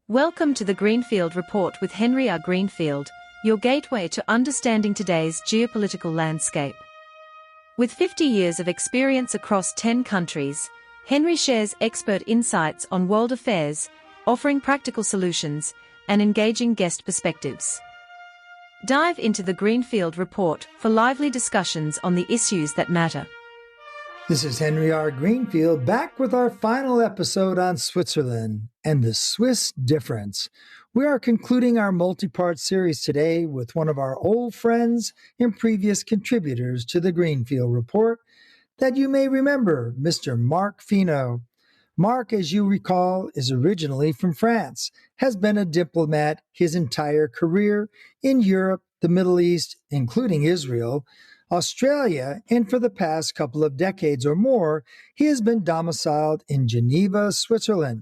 Welcome to the Greenfield Report with Henry R. Greenfield, your gateway to understanding today's geopolitical landscape. With 50 years of experience across 10 countries, Henry shares expert insights on world affairs, offering practical solutions and engaging guest perspectives. Dive into the Greenfield Report for lively discussions on the issues that matter. This is Henry R. Greenfield back with our final episode on Switzerland and the Swiss difference. We are concluding our multi-part series today with one of our old friends and previous contributors to the Greenfield Report that you may remember, Mr. Marc Finaud. Marc, as you recall, is originally from France, has been a diplomat his entire career in Europe, the Middle East, including Israel, Australia, and for the past couple of decades or more, he has been domiciled in Geneva, Switzerland.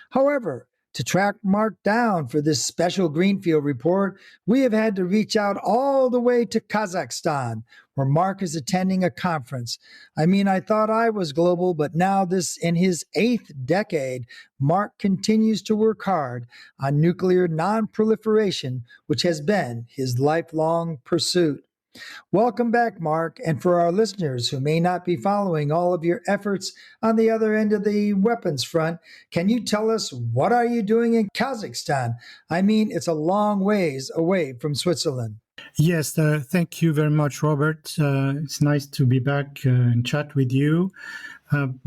However, to track Marc down for this special Greenfield Report, we have had to reach out all the way to Kazakhstan, where Marc is attending a conference. I thought I was global, but now this in his 8th decade, Marc continues to work hard on nuclear non-proliferation, which has been his lifelong pursuit. Welcome back, Marc, and for our listeners who may not be following all of your efforts on the other end of the weapons front, can you tell us what are you doing in Kazakhstan? It's a long ways away from Switzerland. Yes, thank you very much, Robert. It's nice to be back and chat with you. I'm,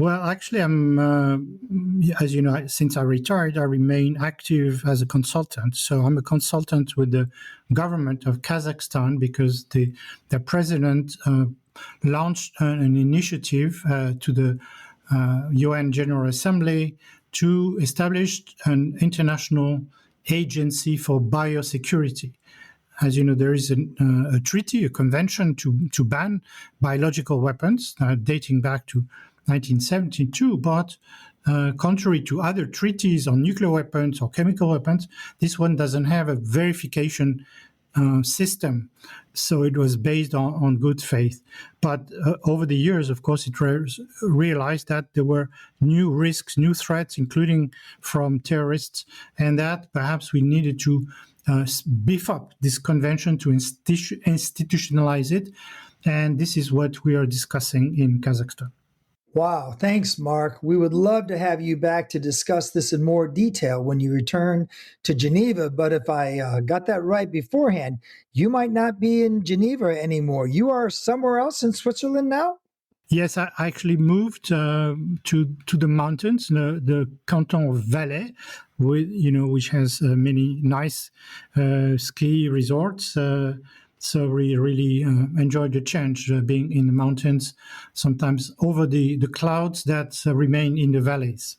as you know, since I retired, I remain active as a consultant. So I'm a consultant with the government of Kazakhstan because the president launched an initiative to the UN General Assembly to establish an international agency for biosecurity. As you know, there is a treaty, a convention to ban biological weapons dating back to 1972, but contrary to other treaties on nuclear weapons or chemical weapons, this one doesn't have a verification system. So it was based on good faith. But over the years, of course, it realized that there were new risks, new threats, including from terrorists, and that perhaps we needed to beef up this convention to institutionalize it. And this is what we are discussing in Kazakhstan. Wow, thanks, Marc. We would love to have you back to discuss this in more detail when you return to Geneva. But if I got that right beforehand, you might not be in Geneva anymore. You are somewhere else in Switzerland now? Yes, I actually moved to the mountains, the canton of Valais, which has many nice ski resorts. So we really enjoyed the change, being in the mountains, sometimes over the clouds that remain in the valleys.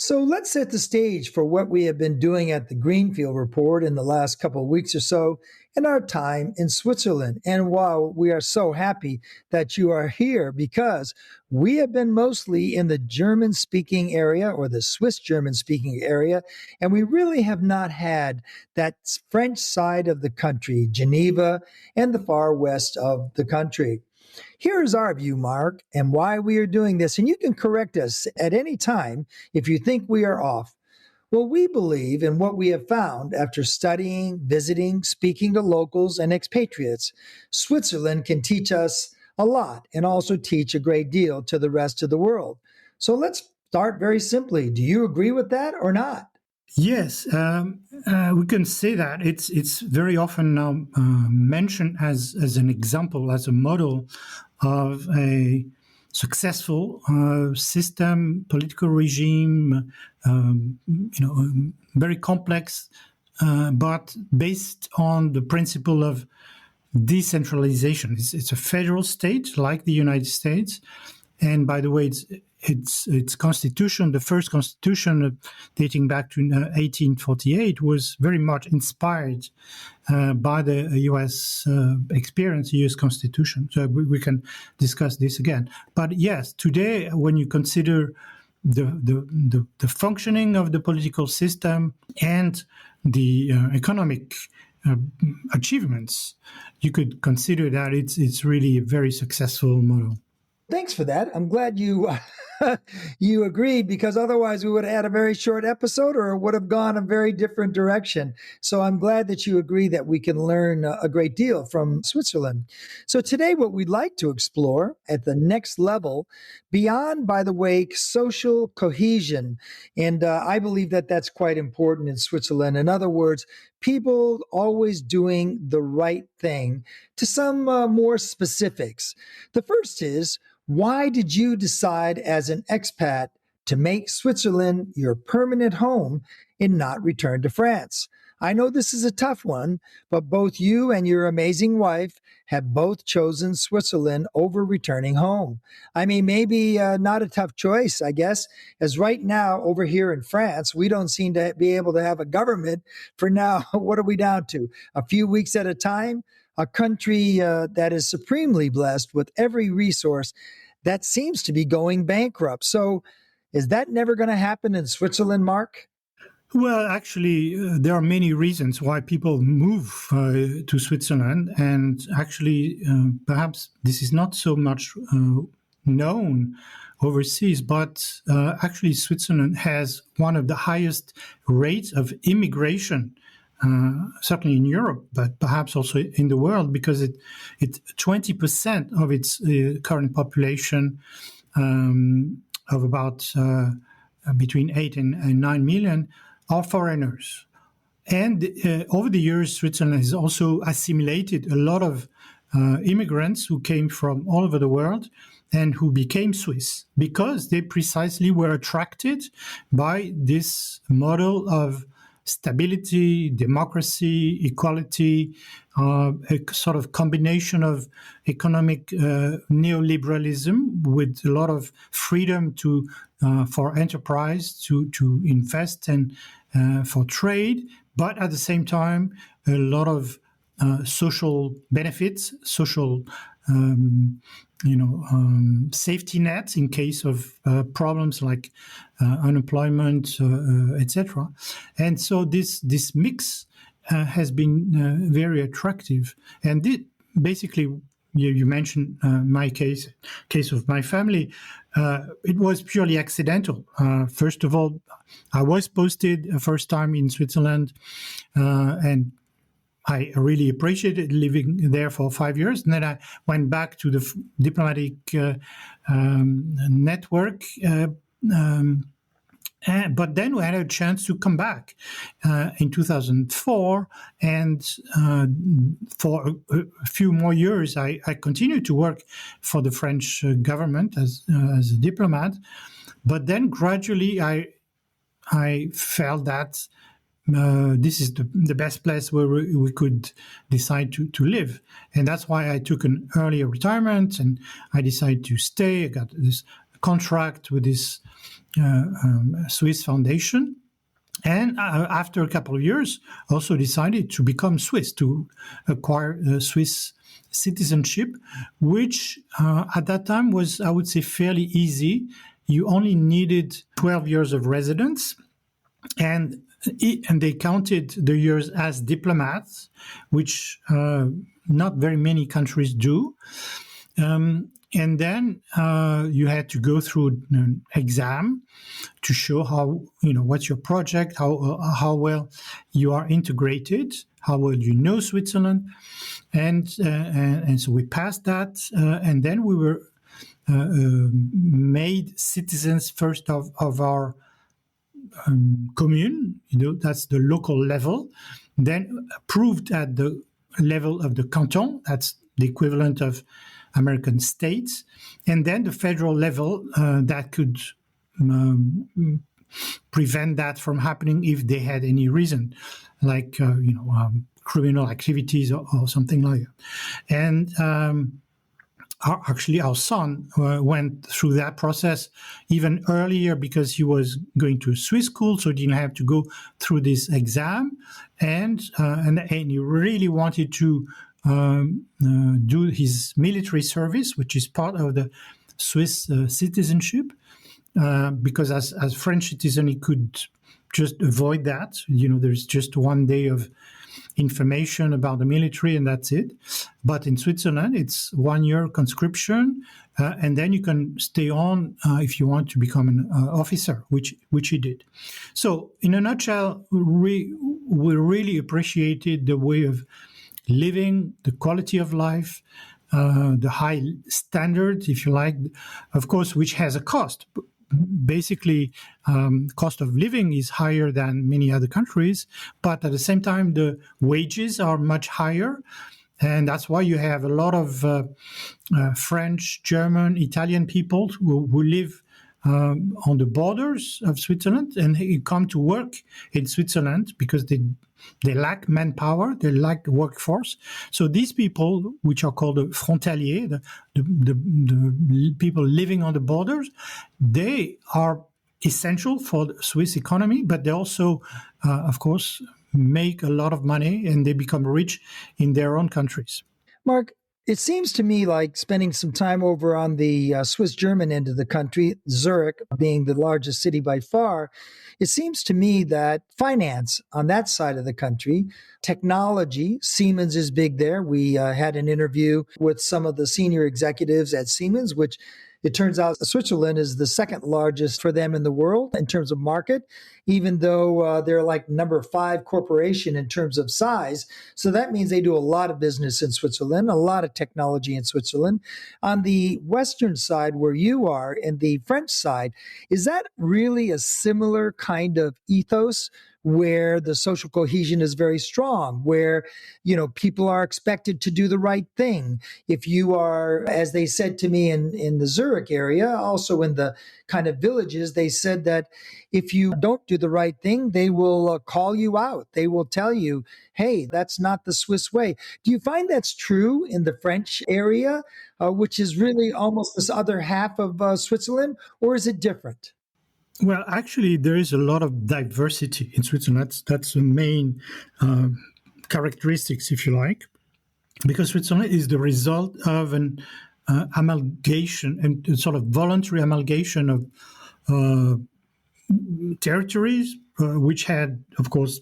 So let's set the stage for what we have been doing at the Greenfield Report in the last couple of weeks or so in our time in Switzerland. And while we are so happy that you are here because we have been mostly in the German-speaking area or the Swiss German-speaking area, and we really have not had that French side of the country, Geneva and the far west of the country. Here's our view, Marc, and why we are doing this. And you can correct us at any time if you think we are off. Well, we believe in what we have found after studying, visiting, speaking to locals and expatriates. Switzerland can teach us a lot and also teach a great deal to the rest of the world. So let's start very simply. Do you agree with that or not? Yes, we can say that. It's very often now mentioned as an example, as a model of a successful system, political regime, very complex, but based on the principle of decentralization. It's a federal state like the United States. And by the way, its constitution, the first constitution dating back to 1848, was very much inspired by the U.S. experience, U.S. constitution. So we can discuss this again. But yes, today, when you consider the functioning of the political system and the economic achievements, you could consider that it's really a very successful model. Thanks for that. I'm glad you You agreed, because otherwise we would have had a very short episode, or it would have gone a very different direction. So I'm glad that you agree that we can learn a great deal from Switzerland. So today, what we'd like to explore at the next level, beyond, by the way, social cohesion. And I believe that that's quite important in Switzerland. In other words, people always doing the right thing. To some more specifics. The first is, why did you decide as an expat to make Switzerland your permanent home and not return to France? I know this is a tough one, but both you and your amazing wife have both chosen Switzerland over returning home. I mean, maybe not a tough choice, I guess, as right now over here in France, we don't seem to be able to have a government for now. What are we down to? A few weeks at a time? A country that is supremely blessed with every resource that seems to be going bankrupt. So is that never going to happen in Switzerland, Marc? Well, actually, there are many reasons why people move to Switzerland. And actually, perhaps this is not so much known overseas, but actually Switzerland has one of the highest rates of immigration, certainly in Europe, but perhaps also in the world, because it's 20% of its current population of about between 8 and 9 million are foreigners. And over the years, Switzerland has also assimilated a lot of immigrants who came from all over the world and who became Swiss because they precisely were attracted by this model of stability, democracy, equality, a sort of combination of economic neoliberalism with a lot of freedom for enterprise to invest and for trade, but at the same time, a lot of social benefits, social safety nets in case of problems like unemployment, etc. And so this mix has been very attractive. And basically, you mentioned my case of my family. It was purely accidental. First of all, I was posted a first time in Switzerland, and I really appreciated living there for 5 years. And then I went back to the diplomatic network. But then we had a chance to come back in 2004. And for a few more years, I continued to work for the French government as a diplomat. But then gradually I felt that this is the best place where we could decide to live. And that's why I took an earlier retirement and I decided to stay. I got this contract with this Swiss foundation. And after a couple of years, also decided to become Swiss, to acquire Swiss citizenship, which at that time was, I would say, fairly easy. You only needed 12 years of residence. And they counted the years as diplomats, which not very many countries do. And then you had to go through an exam to show how, what's your project, how well you are integrated, how well you know Switzerland. And so we passed that. And then we were made citizens first of our commune, that's the local level, then approved at the level of the canton, that's the equivalent of American states, and then the federal level that could prevent that from happening if they had any reason, like criminal activities or something like that. And actually, our son went through that process even earlier because he was going to a Swiss school, so he didn't have to go through this exam. And he really wanted to do his military service, which is part of the Swiss citizenship, because as French citizen, he could just avoid that. There's just 1 day of information about the military and that's it. But in Switzerland, it's 1 year conscription, and then you can stay on if you want to become an officer, which he did. So, in a nutshell, we really appreciated the way of living, the quality of life, the high standards, if you like, of course, which has a cost. Basically, cost of living is higher than many other countries, but at the same time, the wages are much higher. And that's why you have a lot of French, German, Italian people who live on the borders of Switzerland, and they come to work in Switzerland because they lack manpower, they lack the workforce. So these people, which are called the frontaliers, the people living on the borders, they are essential for the Swiss economy, but they also, of course, make a lot of money and they become rich in their own countries. Marc, it seems to me like spending some time over on the Swiss-German end of the country, Zurich being the largest city by far, it seems to me that finance on that side of the country, technology, Siemens is big there. We had an interview with some of the senior executives at Siemens, which it turns out Switzerland is the second largest for them in the world in terms of market, even though they're like number 5 corporation in terms of size. So that means they do a lot of business in Switzerland, a lot of technology in Switzerland. On the Western side, where you are, and the French side, is that really a similar kind of ethos where the social cohesion is very strong, where, people are expected to do the right thing? If you are, as they said to me in the Zurich area, also in the kind of villages, they said that if you don't do the right thing, they will call you out. They will tell you, hey, that's not the Swiss way. Do you find that's true in the French area, which is really almost this other half of Switzerland, or is it different? Well, actually, there is a lot of diversity in Switzerland. That's the main characteristics, if you like, because Switzerland is the result of an amalgamation and sort of voluntary amalgamation of territories, which had, of course,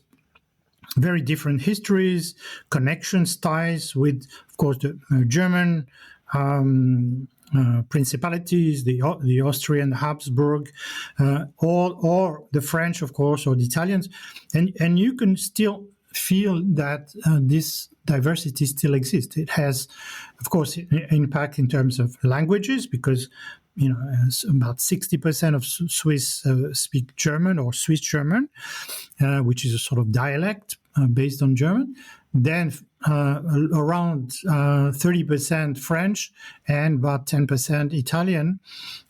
very different histories, connections, ties with, of course, the German principalities, the Austrian, Habsburg, or the French, of course, or the Italians, and you can still feel that this diversity still exists. It has, of course, impact in terms of languages, because about 60% of Swiss speak German or Swiss German, which is a sort of dialect based on German. Then around 30% French and about 10% Italian.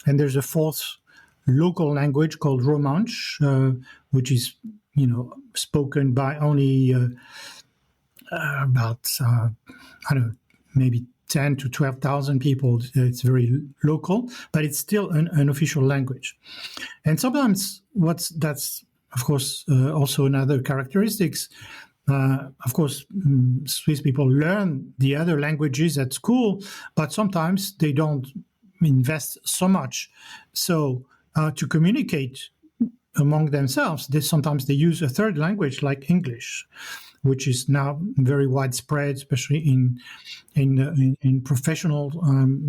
And there's a fourth local language called Romansh, which is, spoken by only about, maybe 10 to 12,000 people. It's very local, but it's still an official language. And sometimes that's, of course, also another characteristics. Of course, Swiss people learn the other languages at school, but sometimes they don't invest so much. So to communicate among themselves, sometimes they use a third language like English, which is now very widespread, especially in professional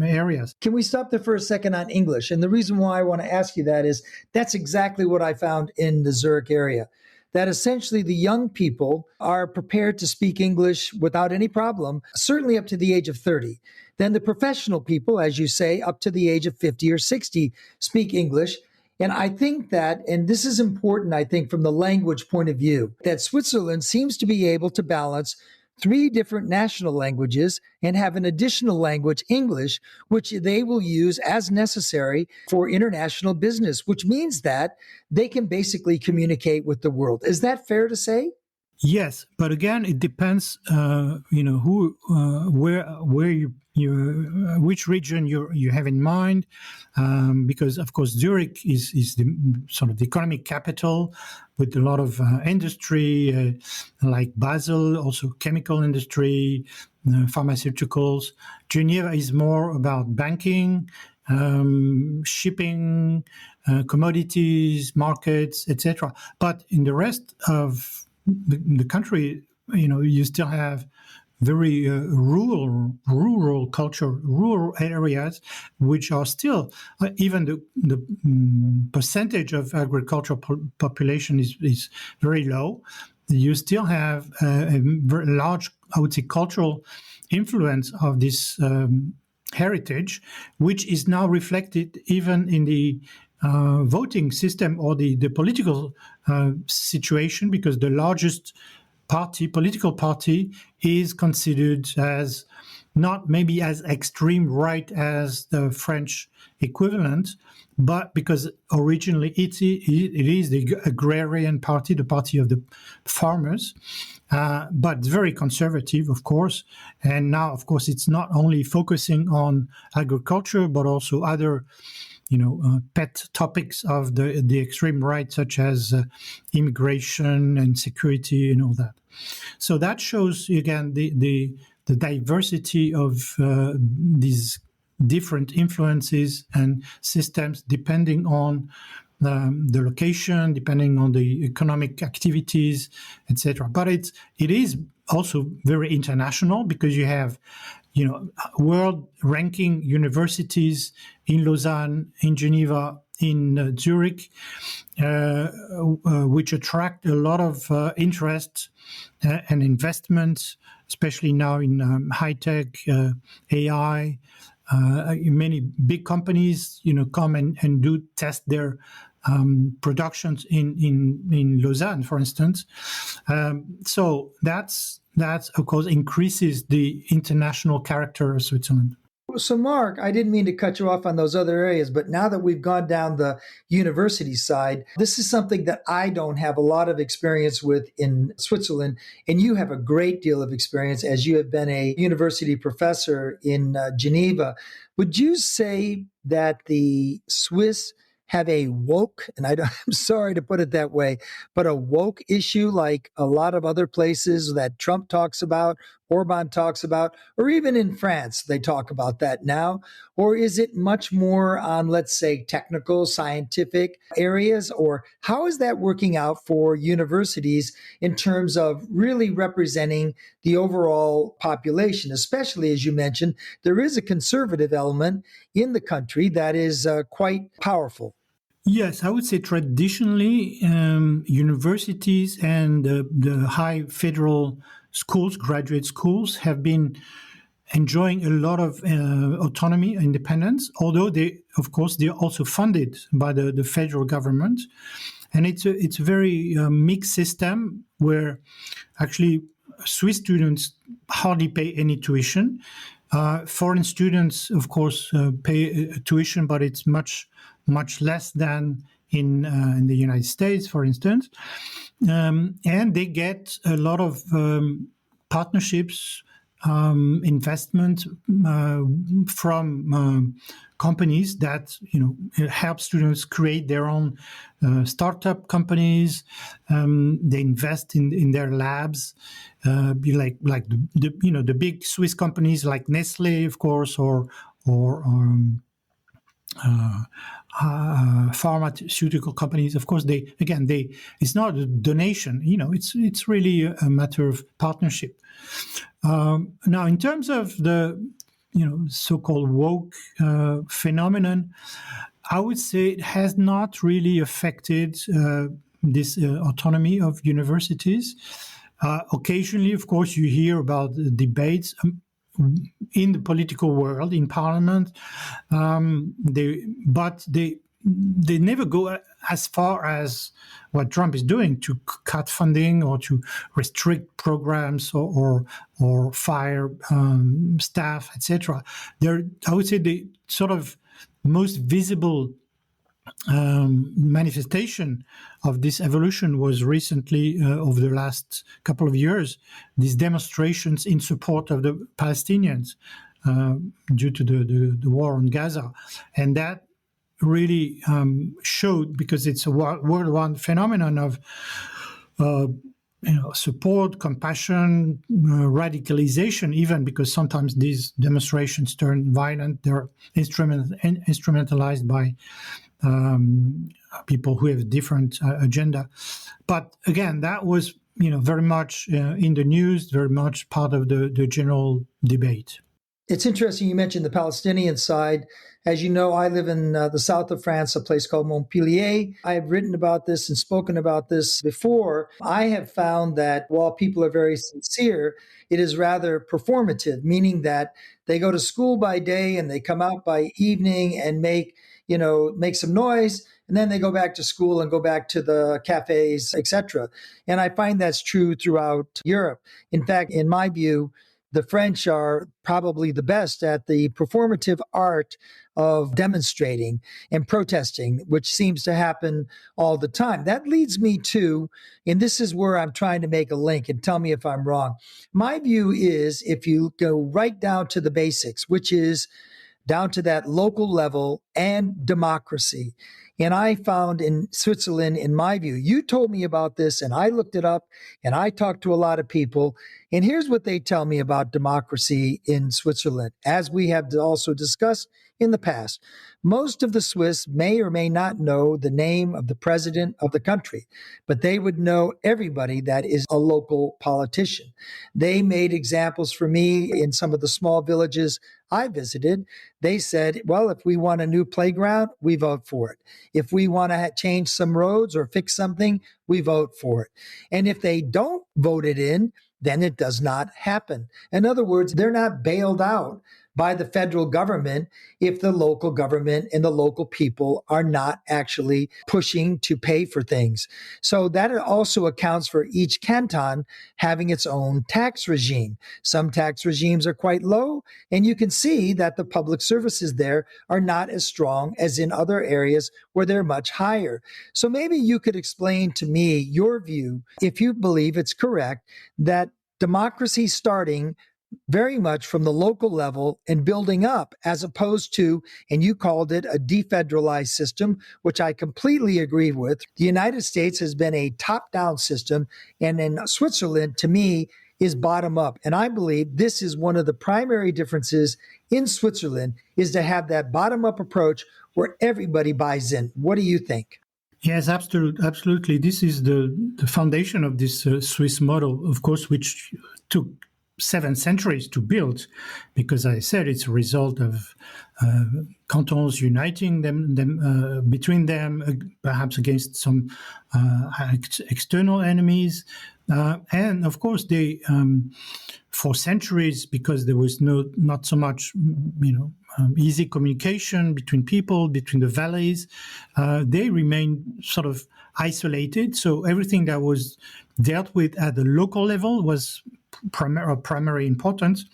areas. Can we stop there for a second on English? And the reason why I want to ask you that is that's exactly what I found in the Zurich area. That essentially the young people are prepared to speak English without any problem, certainly up to the age of 30. Then the professional people, as you say, up to the age of 50 or 60, speak English. And I think that, and this is important, I think, from the language point of view, that Switzerland seems to be able to balance 3 different national languages and have an additional language, English, which they will use as necessary for international business, which means that they can basically communicate with the world. Is that fair to say? Yes, but again, it depends, which region you have in mind, because of course Zurich is the sort of the economic capital with a lot of industry, like Basel, also chemical industry, pharmaceuticals. Geneva is more about banking, shipping, commodities, markets, etc. But in the rest of the country, you still have very rural culture, rural areas, which are still, even the percentage of agricultural population is very low. You still have a very large, I would say, cultural influence of this heritage, which is now reflected even in the voting system or the political situation, because the largest political party is considered as not maybe as extreme right as the French equivalent, but because originally it is the agrarian party, the party of the farmers, but very conservative, of course. And now, of course, it's not only focusing on agriculture, but also other pet topics of the extreme right, such as immigration and security and all that. So that shows, again, the diversity of these different influences and systems depending on the location, depending on the economic activities, etc. But it is also very international, because you have world-ranking universities in Lausanne, in Geneva, in Zurich, which attract a lot of interest and investment, especially now in high-tech, AI. Many big companies, come and do test their productions in Lausanne, for instance. So that's of course increases the international character of Switzerland. So, Marc, I didn't mean to cut you off on those other areas, but now that we've gone down the university side, this is something that I don't have a lot of experience with in Switzerland, and you have a great deal of experience as you have been a university professor in Geneva. Would you say that the Swiss have a woke, and I'm sorry to put it that way, but a woke issue like a lot of other places that Trump talks about, Orban talks about, or even in France, they talk about that now? Or is it much more on, let's say, technical, scientific areas? Or how is that working out for universities in terms of really representing the overall population? Especially, as you mentioned, there is a conservative element in the country that is quite powerful. Yes, I would say traditionally universities and the high federal schools, graduate schools, have been enjoying a lot of autonomy, independence, although they're also funded by the federal government. And it's a very mixed system where actually Swiss students hardly pay any tuition. Foreign students, of course, pay tuition, but it's much less than in the United States, for instance. And they get a lot of partnerships, investment from companies that help students create their own startup companies. They invest in their labs, like the big Swiss companies like Nestle, of course, or pharmaceutical companies. Of course, it's not a donation. It's really a matter of partnership. Now, in terms of the so-called woke phenomenon, I would say it has not really affected this autonomy of universities. Occasionally, of course, you hear about debates in the political world, in parliament, but they never go as far as what Trump is doing to cut funding or to restrict programs or fire staff, etc. I would say the sort of most visible manifestation of this evolution was recently, over the last couple of years, these demonstrations in support of the Palestinians due to the war on Gaza. And that really showed, because it's a worldwide phenomenon of support, compassion, radicalization, even, because sometimes these demonstrations turn violent. They're instrumentalized by people who have different agenda. But again, that was very much in the news, very much part of the general debate. It's interesting you mentioned the Palestinian side. As you know, I live in the south of France, a place called Montpellier. I have written about this and spoken about this before. I have found that while people are very sincere, it is rather performative, meaning that they go to school by day and they come out by evening and make some noise, and then they go back to school and go back to the cafes, etc. And I find that's true throughout Europe. In fact, in my view, the French are probably the best at the performative art of demonstrating and protesting, which seems to happen all the time. That leads me to, and this is where I'm trying to make a link, and tell me if I'm wrong. My view is if you go right down to the basics, which is down to that local level and democracy. And I found in Switzerland, in my view, you told me about this and I looked it up and I talked to a lot of people. And here's what they tell me about democracy in Switzerland, as we have also discussed in the past. Most of the Swiss may or may not know the name of the president of the country, but they would know everybody that is a local politician. They made examples for me in some of the small villages I visited. They said, well, if we want a new playground, we vote for it. If we want to change some roads or fix something, we vote for it. And if they don't vote it in, then it does not happen. In other words, they're not bailed out by the federal government if the local government and the local people are not actually pushing to pay for things. So that also accounts for each canton having its own tax regime. Some tax regimes are quite low, and you can see that the public services there are not as strong as in other areas where they're much higher. So maybe you could explain to me your view, if you believe it's correct, that democracy starting very much from the local level and building up, as opposed to, and you called it a defederalized system, which I completely agree with. The United States has been a top-down system, and in Switzerland, to me, is bottom up. And I believe this is one of the primary differences in Switzerland, is to have that bottom-up approach where everybody buys in. What do you think? Yes, absolutely. This is the foundation of this Swiss model, of course, which took 7 centuries to build, because I said it's a result of cantons uniting them between them, perhaps against some external enemies, and of course they for centuries, because there was not so much easy communication between people, between the valleys, they remained sort of isolated. So everything that was dealt with at the local level was primary importance.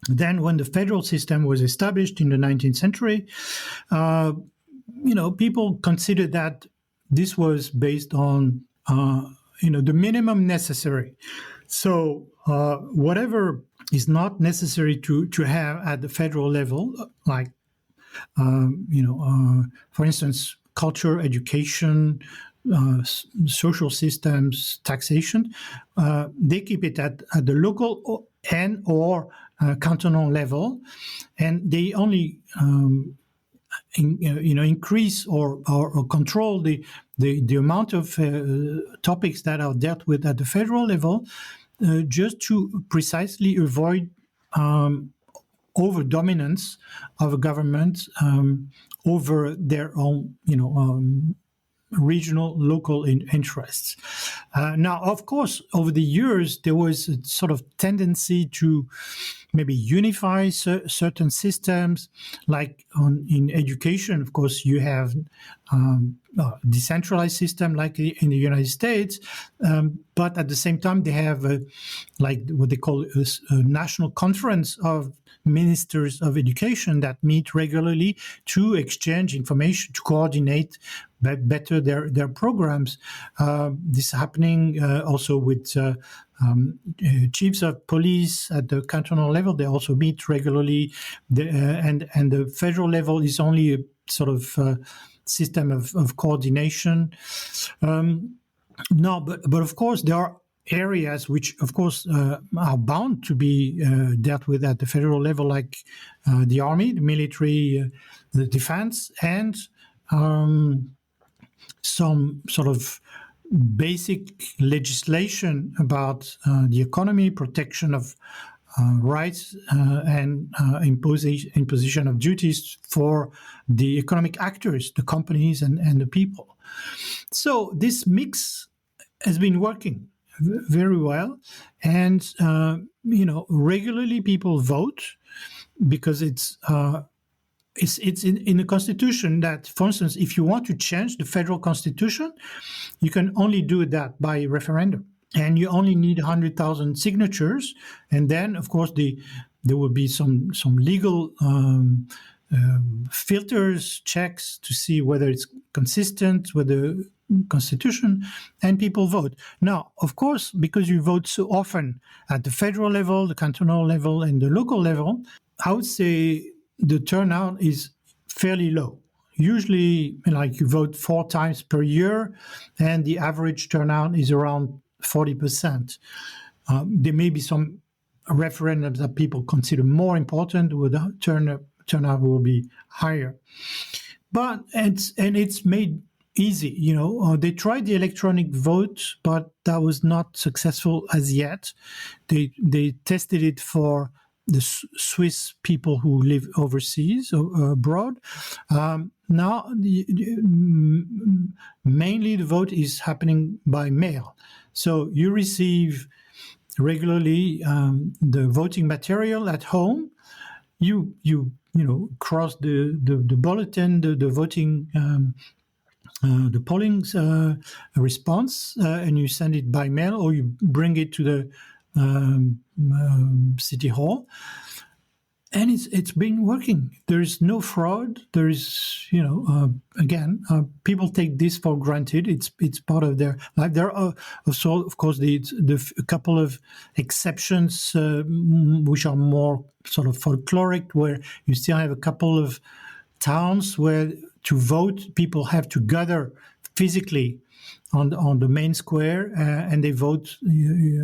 Then when the federal system was established in the 19th century, people considered that this was based on, the minimum necessary. So whatever is not necessary to have at the federal level, like, for instance, culture, education, social systems, taxation, they keep it at the local and or cantonal level, and they only increase or control the amount of topics that are dealt with at the federal level, just to precisely avoid over dominance of a government over their own regional, local interests. Now, of course, over the years, there was a sort of tendency to maybe unify certain systems, like in education. Of course, you have a decentralized system like in the United States, but at the same time, they have like what they call a national conference of ministers of education that meet regularly to exchange information, to coordinate better their programs. This is happening also with chiefs of police at the cantonal level. They also meet regularly, and the federal level is only a sort of system of coordination. No, but of course there are areas which, of course, are bound to be dealt with at the federal level, like the army, the military, the defense, and some sort of basic legislation about the economy, protection of rights, and imposition of duties for the economic actors, the companies and the people. So this mix has been working very well, and regularly people vote because it's in the constitution that, for instance, if you want to change the federal constitution, you can only do that by referendum. And you only need 100,000 signatures, and then, of course, there will be some legal filters, checks to see whether it's consistent with the Constitution, and people vote. Now, of course, because you vote so often at the federal level, the cantonal level, and the local level, I would say the turnout is fairly low. Usually, like, you vote 4 times per year, and the average turnout is around 40%. There may be some referendums that people consider more important, where the turnout will be higher. But it's made easy. They tried the electronic vote, but that was not successful as yet. They tested it for the Swiss people who live overseas or abroad. Now, mainly the vote is happening by mail. So you receive regularly the voting material at home. You cross the bulletin, the voting, the polling response, and you send it by mail, or you bring it to the city hall. And it's been working. There is no fraud. There is, again, people take this for granted. It's part of their life. There are also, of course, a couple of exceptions which are more sort of folkloric, where you still have a couple of towns where to vote, people have to gather physically on the main square, and they vote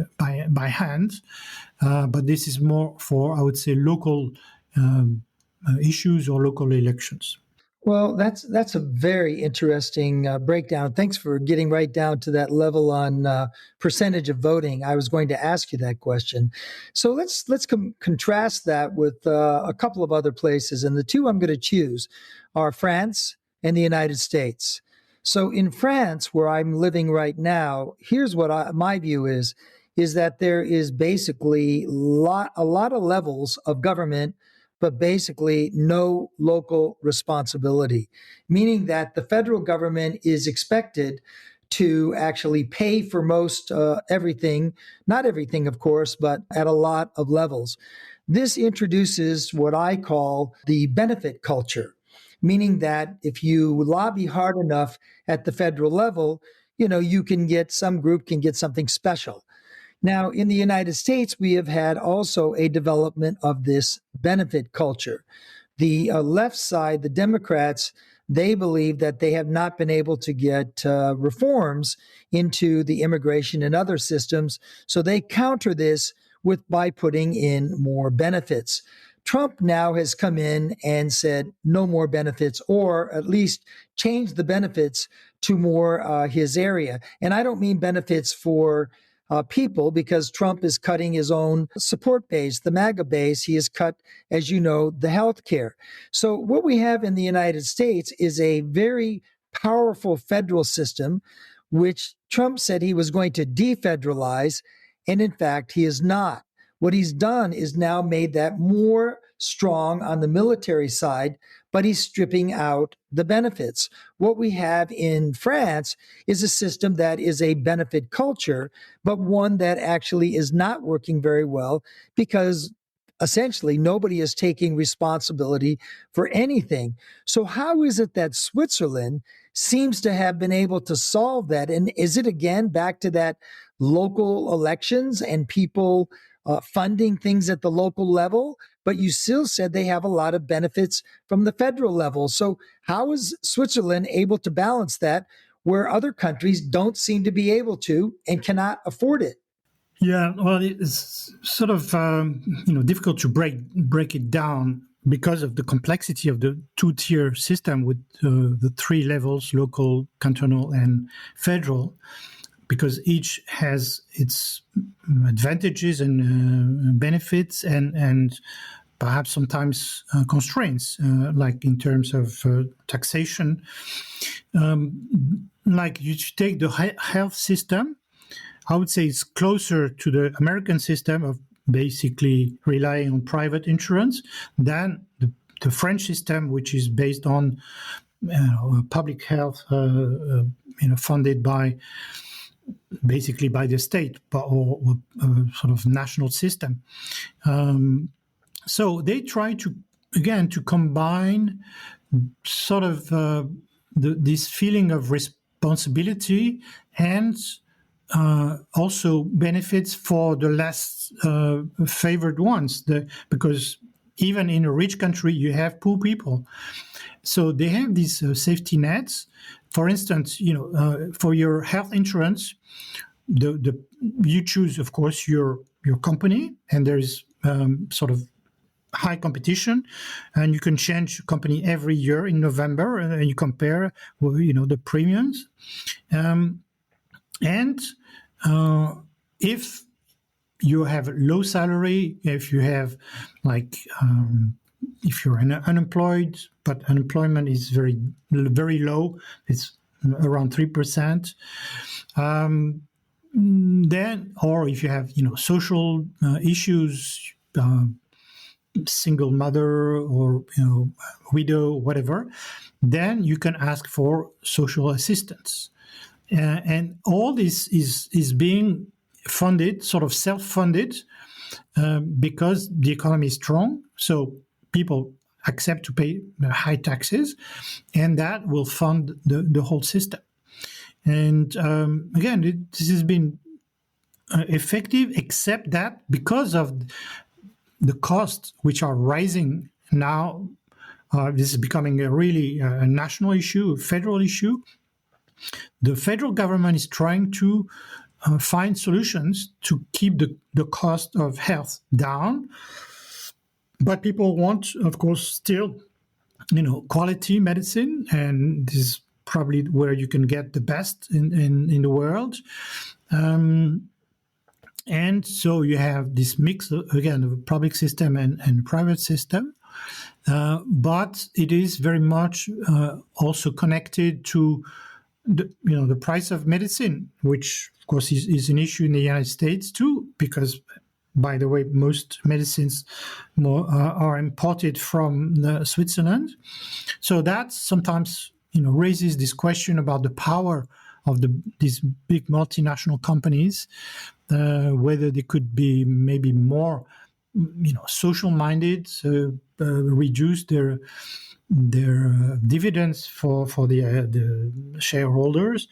by hand. But this is more for, I would say, local issues or local elections. Well, that's a very interesting breakdown. Thanks for getting right down to that level on percentage of voting. I was going to ask you that question. So let's contrast that with a couple of other places, and the two I'm going to choose are France and the United States. So in France, where I'm living right now, here's what my view is that there is basically a lot of levels of government, but basically no local responsibility, meaning that the federal government is expected to actually pay for most everything, not everything, of course, but at a lot of levels. This introduces what I call the benefit culture, meaning that if you lobby hard enough at the federal level, you can get, some group can get something special. Now, in the United States, we have had also a development of this benefit culture. The left side, the Democrats, they believe that they have not been able to get reforms into the immigration and other systems, so they counter this by putting in more benefits. Trump now has come in and said no more benefits, or at least change the benefits to more his area. And I don't mean benefits for people, because Trump is cutting his own support base, the MAGA base. He has cut, as you know, the health care. So what we have in the United States is a very powerful federal system, which Trump said he was going to defederalize, and in fact, he is not. What he's done is now made that more strong on the military side, but he's stripping out the benefits. What we have in France is a system that is a benefit culture, but one that actually is not working very well, because essentially nobody is taking responsibility for anything. So how is it that Switzerland seems to have been able to solve that? And is it again back to that local elections and people funding things at the local level? But you still said they have a lot of benefits from the federal level. So how is Switzerland able to balance that, where other countries don't seem to be able to and cannot afford it? Yeah, well, it's sort of difficult to break it down because of the complexity of the two-tier system with the 3 levels: local, cantonal, and federal. because each has its advantages and benefits and perhaps sometimes constraints, like in terms of taxation. Like you take the health system, I would say it's closer to the American system of basically relying on private insurance than the French system, which is based on public health, funded by basically by the state or sort of national system. So they try to combine sort of this feeling of responsibility and also benefits for the less favored ones, because even in a rich country, you have poor people. So they have these safety nets. For instance, for your health insurance, you choose, of course, your company, and there is sort of high competition, and you can change company every year in November, and you compare, the premiums. And if you have low salary, if you have if you're unemployed, but unemployment is very, very low, it's around 3%. Then, or if you have, social issues, single mother or widow, whatever, then you can ask for social assistance. And all this is being funded, sort of self-funded, because the economy is strong. So people accept to pay high taxes, and that will fund the whole system. And again, this has been effective, except that because of the costs which are rising now, this is becoming a really national issue, a federal issue. The federal government is trying to find solutions to keep the cost of health down. But people want, of course, still, quality medicine, and this is probably where you can get the best in the world. And so you have this mix, again, of public system and private system. But it is very much also connected to the price of medicine, which, of course, is an issue in the United States too, because, by the way, most medicines are imported from Switzerland. So that sometimes, raises this question about the power of these big multinational companies, whether they could be maybe more, social-minded, reduce their dividends for the shareholders.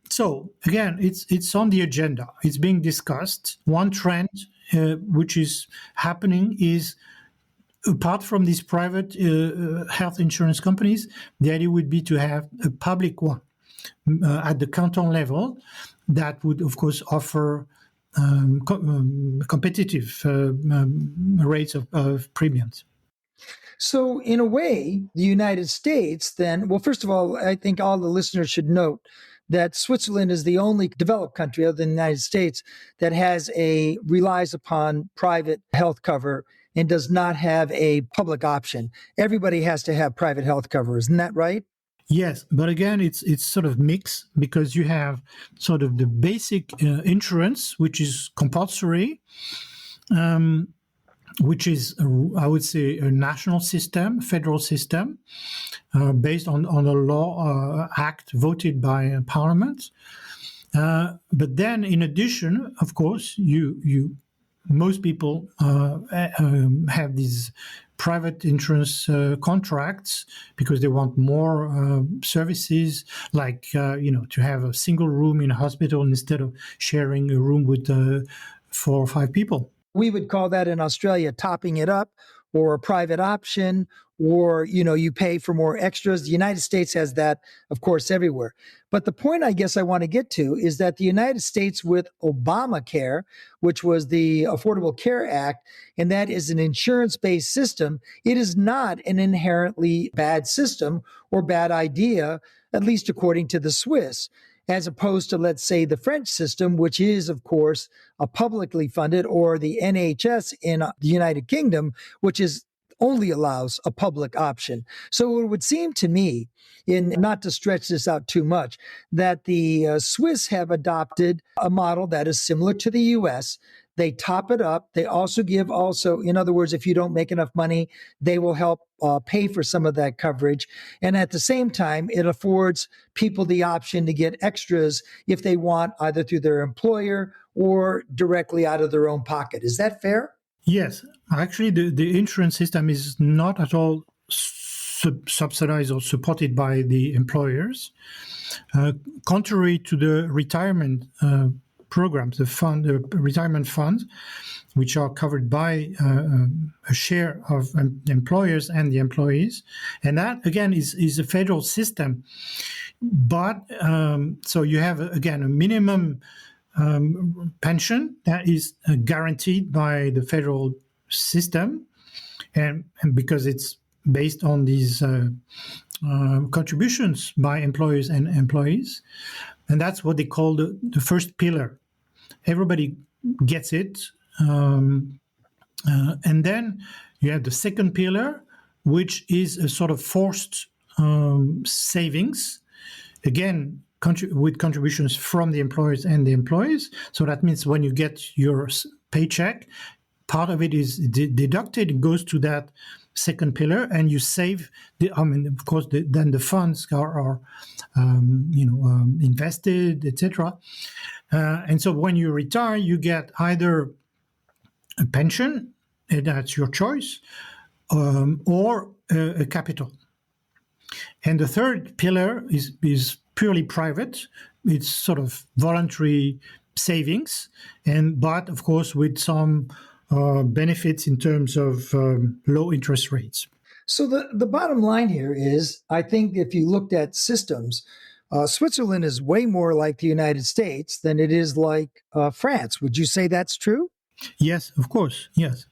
So again, it's on the agenda. It's being discussed. One trend which is happening is, apart from these private health insurance companies, the idea would be to have a public one at the canton level that would, of course, offer competitive rates of premiums. So in a way, the United States then, well, first of all, I think all the listeners should note that Switzerland is the only developed country other than the United States that relies upon private health cover and does not have a public option. Everybody has to have private health cover. Isn't that right? Yes, but again, it's sort of mixed, because you have sort of the basic insurance, which is compulsory, which is, I would say, a national system, federal system, based on a law act voted by Parliament. But then, in addition, of course, most people have these private insurance contracts because they want more services, like to have a single room in a hospital instead of sharing a room with 4 or 5 people. We would call that in Australia topping it up, or a private option, or, you pay for more extras. The United States has that, of course, everywhere. But the point I guess I want to get to is that the United States, with Obamacare, which was the Affordable Care Act, and that is an insurance-based system, it is not an inherently bad system or bad idea, at least according to the Swiss. as opposed to, let's say, the French system, which is, of course, a publicly funded, or the NHS in the United Kingdom, which is only allows a public option. So it would seem to me, in not to stretch this out too much, that the Swiss have adopted a model that is similar to the US. They top it up. They also give in other words, if you don't make enough money, they will help pay for some of that coverage. And at the same time, it affords people the option to get extras if they want, either through their employer or directly out of their own pocket. Is that fair? Yes, actually, the insurance system is not at all subsidized or supported by the employers. Contrary to the retirement programs, the retirement funds, which are covered by a share of employers and the employees. And that, again, is a federal system. But so you have, again, a minimum pension that is guaranteed by the federal system, and because it's based on these contributions by employers and employees, and that's what they call the first pillar. Everybody gets it, and then you have the second pillar, which is a sort of forced savings, again, with contributions from the employers and the employees. So that means when you get your paycheck, part of it is deducted, it goes to that second pillar, and you save. Of course, then the funds are invested, etc. And so when you retire, you get either a pension, and that's your choice, or a capital. And the third pillar is purely private. It's sort of voluntary savings, but of course with some benefits in terms of low interest rates. So the bottom line here is, I think if you looked at systems, Switzerland is way more like the United States than it is like France. Would you say that's true? Yes, of course, yes.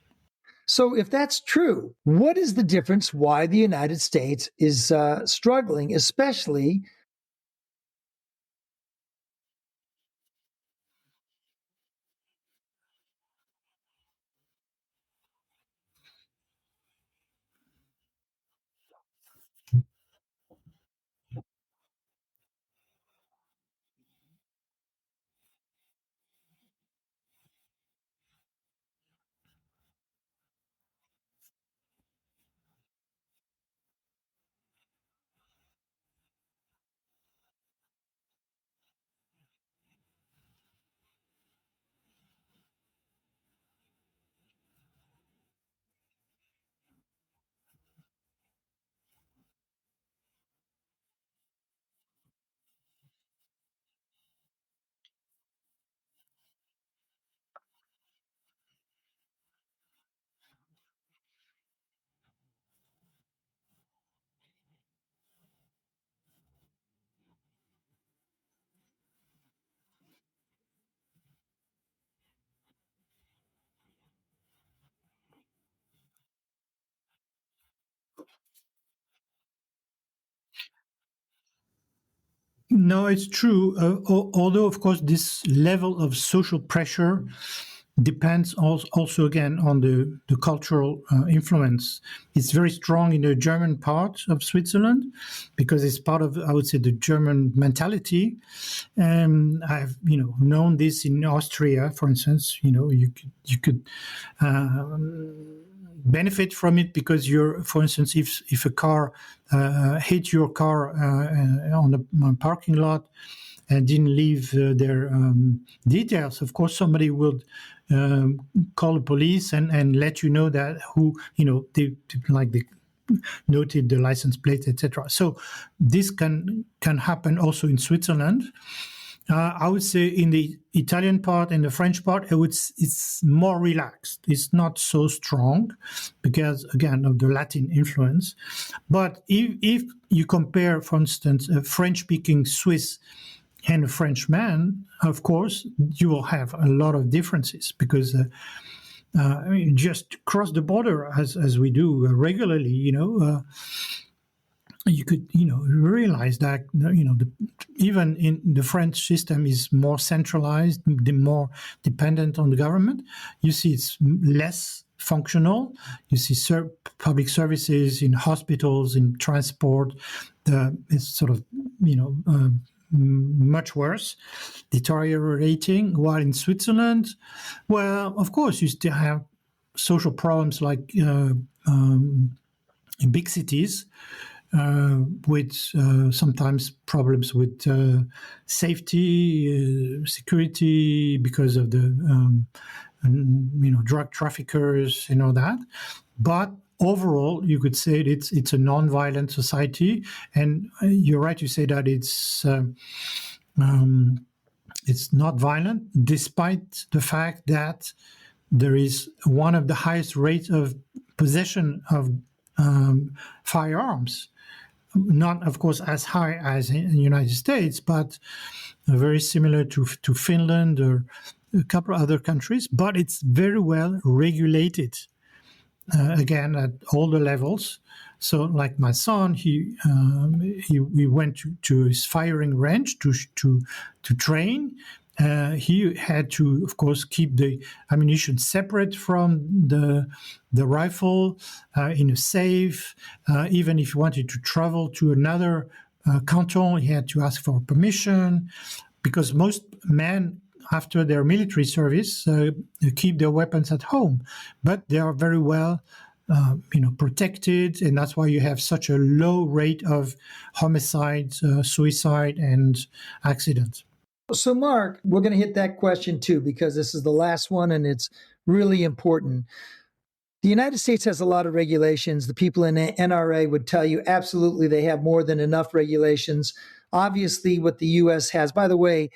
So if that's true, what is the difference why the United States is struggling, especially No, it's true. Although, of course, this level of social pressure depends also again on the cultural influence. It's very strong in the German part of Switzerland because it's part of, I would say, the German mentality. I've known this in Austria, for instance. You could benefit from it because for instance, if a car hit your car on a parking lot and didn't leave their details, of course somebody would call the police and let you know that they noted the license plate, etc. So this can happen also in Switzerland. I would say in the Italian part and the French part, it's more relaxed. It's not so strong because, again, of the Latin influence. But if you compare, for instance, a French-speaking Swiss and a Frenchman, of course, you will have a lot of differences because just cross the border as we do regularly, you could, realize that, even in the French system is more centralized, the more dependent on the government. You see it's less functional. You see public services in hospitals, in transport, it's sort of, much worse, deteriorating. While in Switzerland, well, of course, you still have social problems like in big cities, with sometimes problems with safety, security, because of the drug traffickers and all that. But overall, you could say it's a non-violent society, and you're right. You say that it's not violent, despite the fact that there is one of the highest rates of possession of firearms. Not, of course, as high as in the United States, but very similar to Finland or a couple of other countries. But it's very well regulated, again, at all the levels. So, like my son, he went to his firing range to train. He had to, of course, keep the ammunition separate from the rifle in a safe. Even if he wanted to travel to another canton, he had to ask for permission, because most men, after their military service, keep their weapons at home. But they are very well protected, and that's why you have such a low rate of homicide, suicide, and accidents. So, Marc, we're going to hit that question too, because this is the last one and it's really important. The United States has a lot of regulations. The people in the NRA would tell you absolutely they have more than enough regulations. Obviously, what the U.S. has, by the way,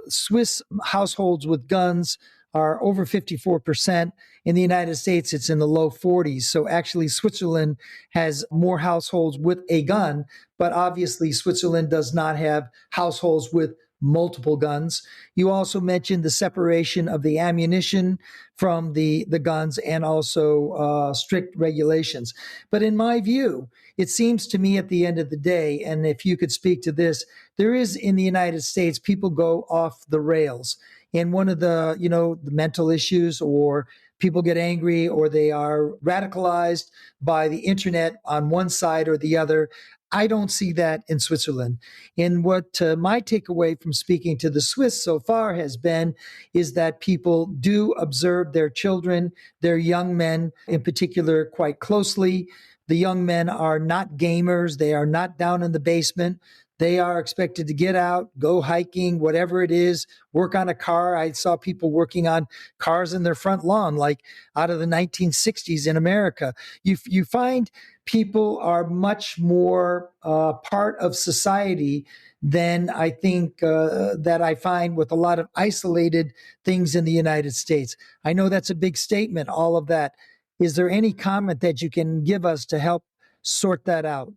Swiss households with guns are over 54%. In the United States, it's in the low 40s. So actually, Switzerland has more households with a gun, but obviously, Switzerland does not have households with multiple guns. You also mentioned the separation of the ammunition from the guns, and also strict regulations. But in my view, it seems to me at the end of the day, and if you could speak to this, there is in the United States, people go off the rails. And one of the, the mental issues, or people get angry, or they are radicalized by the internet on one side or the other. I don't see that in Switzerland. And what my takeaway from speaking to the Swiss so far has been is that people do observe their children, their young men in particular, quite closely. The young men are not gamers. They are not down in the basement. They are expected to get out, go hiking, whatever it is, work on a car. I saw people working on cars in their front lawn, like out of the 1960s in America. You find people are much more part of society than I think that I find with a lot of isolated things in the United States. I know that's a big statement, all of that. Is there any comment that you can give us to help sort that out?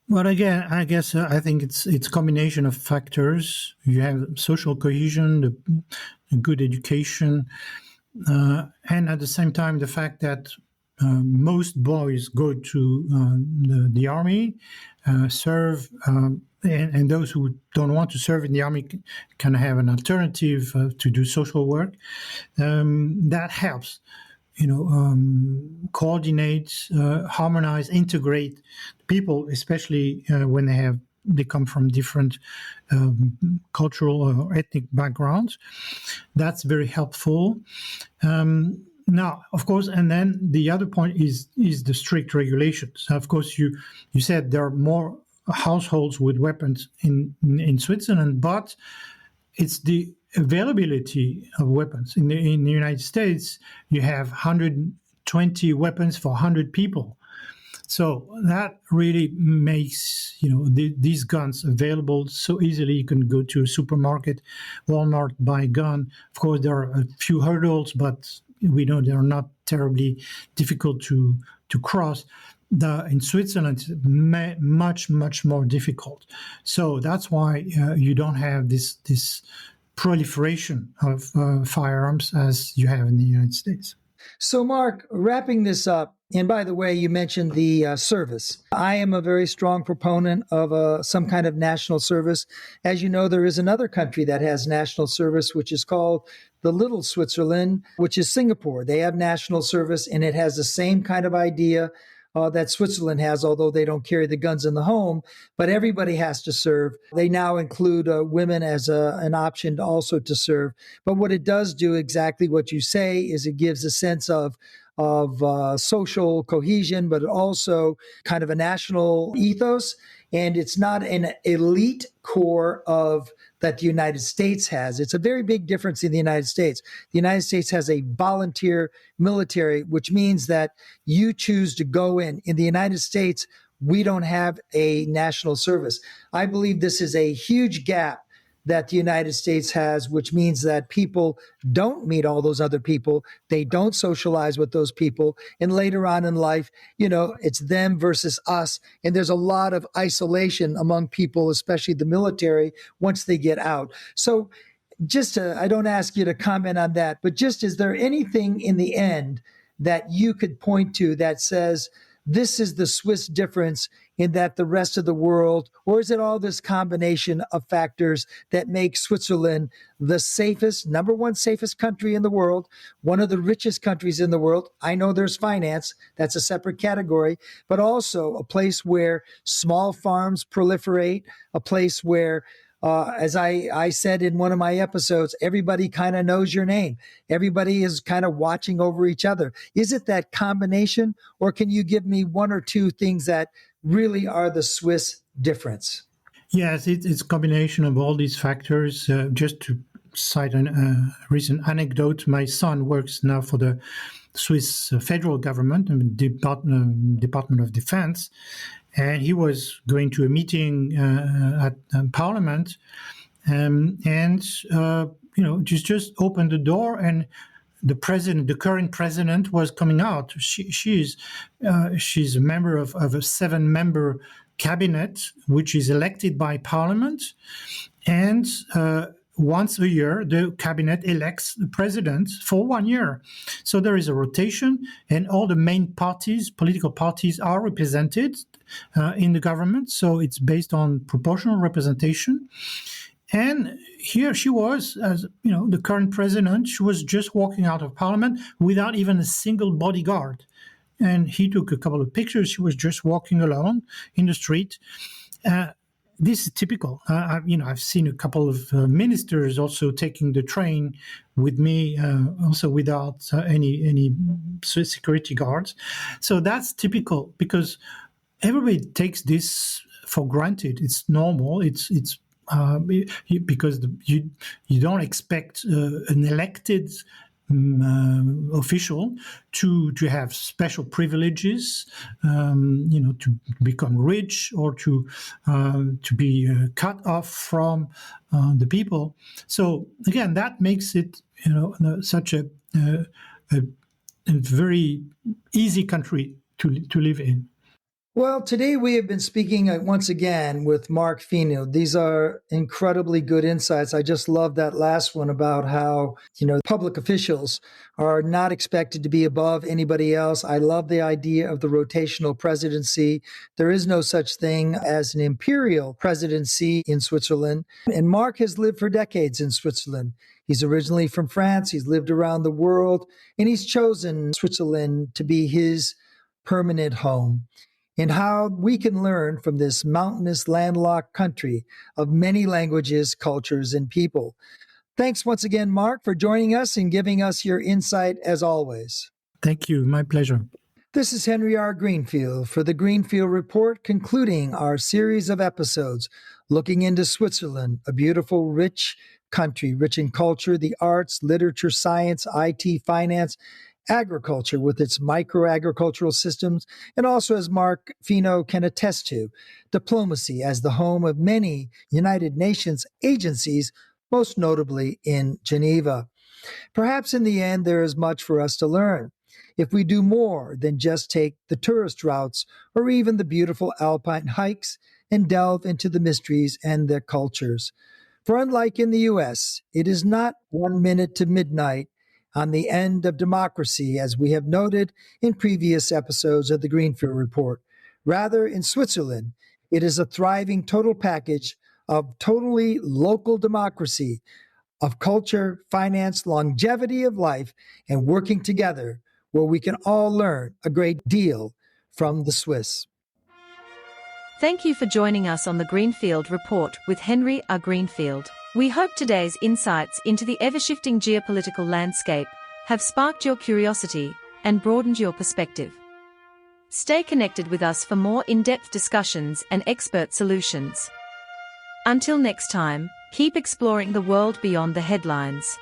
Well, again, I guess I think it's a combination of factors. You have social cohesion, the good education, and at the same time, the fact that most boys go to the army, serve, and those who don't want to serve in the army can have an alternative to do social work. That helps. Coordinate, harmonize, integrate people, especially when they come from different cultural or ethnic backgrounds. That's very helpful. Now, of course, and then the other point is the strict regulations. Of course, you said there are more households with weapons in Switzerland, but it's the availability of weapons. In the United States, you have 120 weapons for 100 people. So that really makes these guns available so easily. You can go to a supermarket, Walmart, buy a gun. Of course, there are a few hurdles, but we know they are not terribly difficult to cross. In Switzerland, it's much more difficult. So that's why you don't have this proliferation of firearms as you have in the United States. So, Marc, wrapping this up, And by the way, you mentioned the service. I am a very strong proponent of some kind of national service. As you know, there is another country that has national service, which is called the Little Switzerland, which is Singapore. They have national service, and it has the same kind of idea that Switzerland has, although they don't carry the guns in the home, but everybody has to serve. They now include women as an option also to serve. But what it does do, exactly what you say, is it gives a sense of social cohesion, but also kind of a national ethos. And it's not an elite core of that the United States has. It's a very big difference in the United States. The United States has a volunteer military, which means that you choose to go in. In the United States, we don't have a national service. I believe this is a huge gap that the United States has, which means that people don't meet all those other people. They don't socialize with those people. And later on in life, it's them versus us. And there's a lot of isolation among people, especially the military, once they get out. So I don't ask you to comment on that, but is there anything in the end that you could point to that says, this is the Swiss difference in that the rest of the world, or is it all this combination of factors that make Switzerland the number one safest country in the world, one of the richest countries in the world? I know there's finance, that's a separate category, but also a place where small farms proliferate, a place where as I said in one of my episodes, everybody kind of knows your name. Everybody is kind of watching over each other. Is it that combination, or can you give me one or two things that really are the Swiss difference? Yes, it's a combination of all these factors. Just to cite a recent anecdote, my son works now for the Swiss federal government, Department of Defense, and he was going to a meeting at Parliament, just opened the door, and the current president, was coming out. She's a member of a 7-member cabinet, which is elected by Parliament, and once a year, the cabinet elects the president for 1 year. So there is a rotation, and all the main political parties are represented in the government. So it's based on proportional representation. And here she was, as the current president. She was just walking out of Parliament without even a single bodyguard. And he took a couple of pictures. She was just walking alone in the street. This is typical. I've seen a couple of ministers also taking the train with me, also without any security guards. So that's typical, because everybody takes this for granted. It's normal. It's because you don't expect an elected official to have special privileges, to become rich, or to be cut off from the people. So again, that makes it such a very easy country to live in. Well, today we have been speaking once again with Marc Finaud. These are incredibly good insights. I just love that last one about how, public officials are not expected to be above anybody else. I love the idea of the rotational presidency. There is no such thing as an imperial presidency in Switzerland. And Marc has lived for decades in Switzerland. He's originally from France. He's lived around the world, and he's chosen Switzerland to be his permanent home. And how we can learn from this mountainous, landlocked country of many languages, cultures, and people. Thanks once again, Marc, for joining us and giving us your insight as always. Thank you. My pleasure. This is Henry R. Greenfield for the Greenfield Report, concluding our series of episodes looking into Switzerland, a beautiful, rich country, rich in culture, the arts, literature, science, IT, finance, agriculture with its micro-agricultural systems, and also, as Marc Finaud can attest to, diplomacy as the home of many United Nations agencies, most notably in Geneva. Perhaps in the end, there is much for us to learn if we do more than just take the tourist routes or even the beautiful alpine hikes and delve into the mysteries and their cultures. For unlike in the U.S., it is not 1 minute to midnight on the end of democracy, as we have noted in previous episodes of the Greenfield Report. Rather, in Switzerland, it is a thriving total package of totally local democracy, of culture, finance, longevity of life, and working together, where we can all learn a great deal from the Swiss. Thank you for joining us on the Greenfield Report with Henry R. Greenfield. We hope today's insights into the ever-shifting geopolitical landscape have sparked your curiosity and broadened your perspective. Stay connected with us for more in-depth discussions and expert solutions. Until next time, keep exploring the world beyond the headlines.